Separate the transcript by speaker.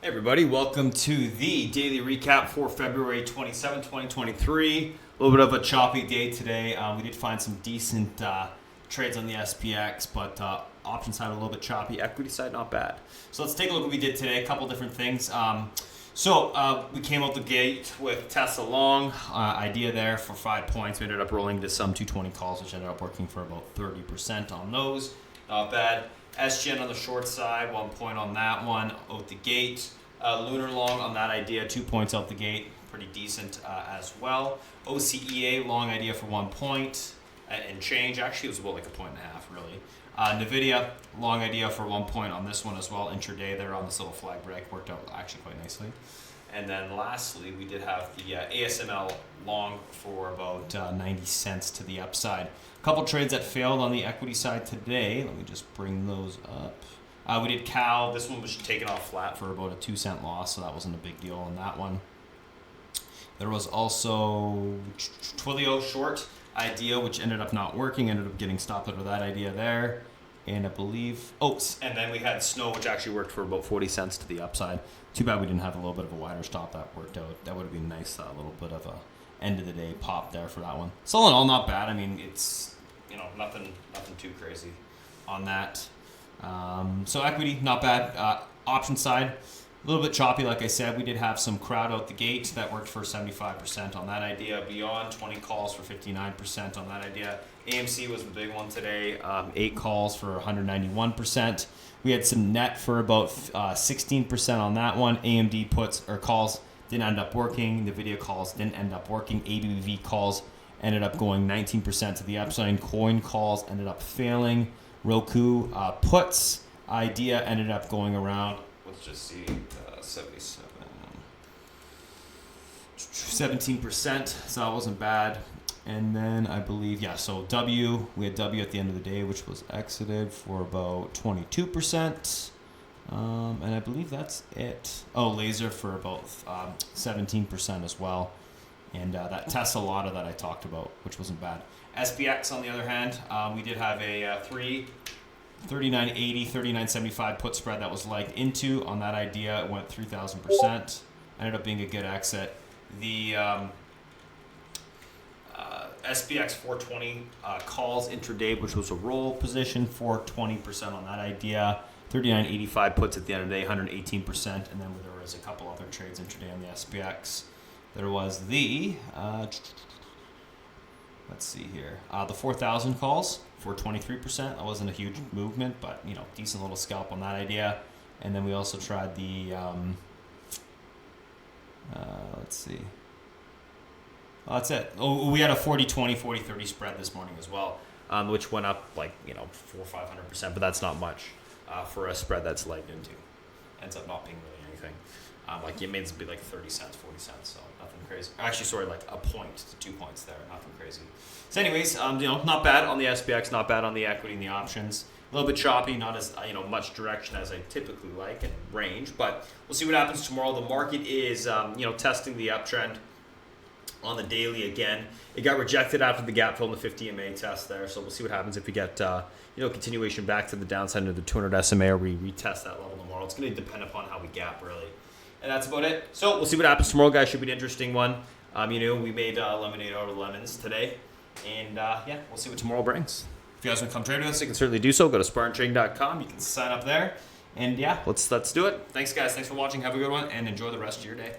Speaker 1: Hey everybody, welcome to the daily recap for February 27, 2023. A little bit of a choppy day today. We did find some decent trades on the SPX, but option side a little bit choppy, equity side not bad. So let's take a look at what we did today, a couple different things. We came out the gate with Tesla long, idea there for 5 points. We ended up rolling into some 220 calls, which ended up working for about 30% on those. Not bad. SGN on the short side, 1 point on that one out the gate. Lunar long on that idea, 2 points out the gate, pretty decent as well. OCEA long idea for 1 point and change. Actually, it was about like a point and a half, really. NVIDIA long idea for 1 point on this one as well. Intraday there on this little flag break worked out actually quite nicely. And then lastly, we did have the ASML long for about 90 cents to the upside. A couple trades that failed on the equity side today. Let me just bring those up. We did Cal. This one was taken off flat for about a 2 cent loss, so that wasn't a big deal on that one. There was also Twilio short idea, which ended up not working, ended up getting stopped under that idea there. And I believe, and then we had Snow, which actually worked for about 40 cents to the upside. Too bad we didn't have a little bit of a wider stop. That worked out. That would have been nice, a little bit of a end of the day pop there for that one. So all in all, not bad. I mean, it's, nothing too crazy on that. So equity, not bad. Option side, a little bit choppy, like I said. We did have some crowd out the gate that worked for 75% on that idea. Beyond 20 calls for 59% on that idea. AMC was the big one today. 8 calls for 191%. We had some net for about 16% on that one. AMD puts or calls didn't end up working. NVIDIA calls didn't end up working. ABV calls ended up going 19% to the upside. Coin calls ended up failing. Roku puts idea ended up going around. Let's just see, 17%. So that wasn't bad. And then I believe, so we had W at the end of the day, which was exited for about 22%. And I believe that's it. Laser for about 17% as well. And that Tesla Loadout that I talked about, which wasn't bad. SPX, on the other hand, we did have a 39.80, 39.75 put spread that was legged into. On that idea, it went 3,000%. Ended up being a good exit. The SPX 420 calls intraday, which was a roll position for 20% on that idea. 39.85 puts at the end of the day, 118%. And then there was a couple other trades intraday on the SPX. There was the, let's see here, the 4,000 calls for 23%. That wasn't a huge movement, but, decent little scalp on that idea. And then we also tried the, let's see. That's it. We had a 40-20, 40-30 spread this morning as well, which went up like, 400 or 500%, but that's not much for a spread that's legged into. Ends up not being really anything. It may be like 30 cents, 40 cents, so nothing crazy. Actually, sorry, like a point to 2 points there, nothing crazy. So anyways, not bad on the SPX, not bad on the equity and the options. A little bit choppy, not as much direction as I typically like and range, but we'll see what happens tomorrow. The market is testing the uptrend on the daily again. It got rejected after the gap fill in the 50 MA test there, so we'll see what happens if we get continuation back to the downside into the 200 SMA or we retest that level tomorrow. It's going to depend upon how we gap, really. And that's about it. So we'll see what happens tomorrow, guys. Should be an interesting one. We made lemonade out of lemons today. And, we'll see what tomorrow brings. If you guys want to come trade with us, you can certainly do so. Go to SpartanTrading.com. You can sign up there. And, let's do it. Thanks, guys. Thanks for watching. Have a good one, and enjoy the rest of your day.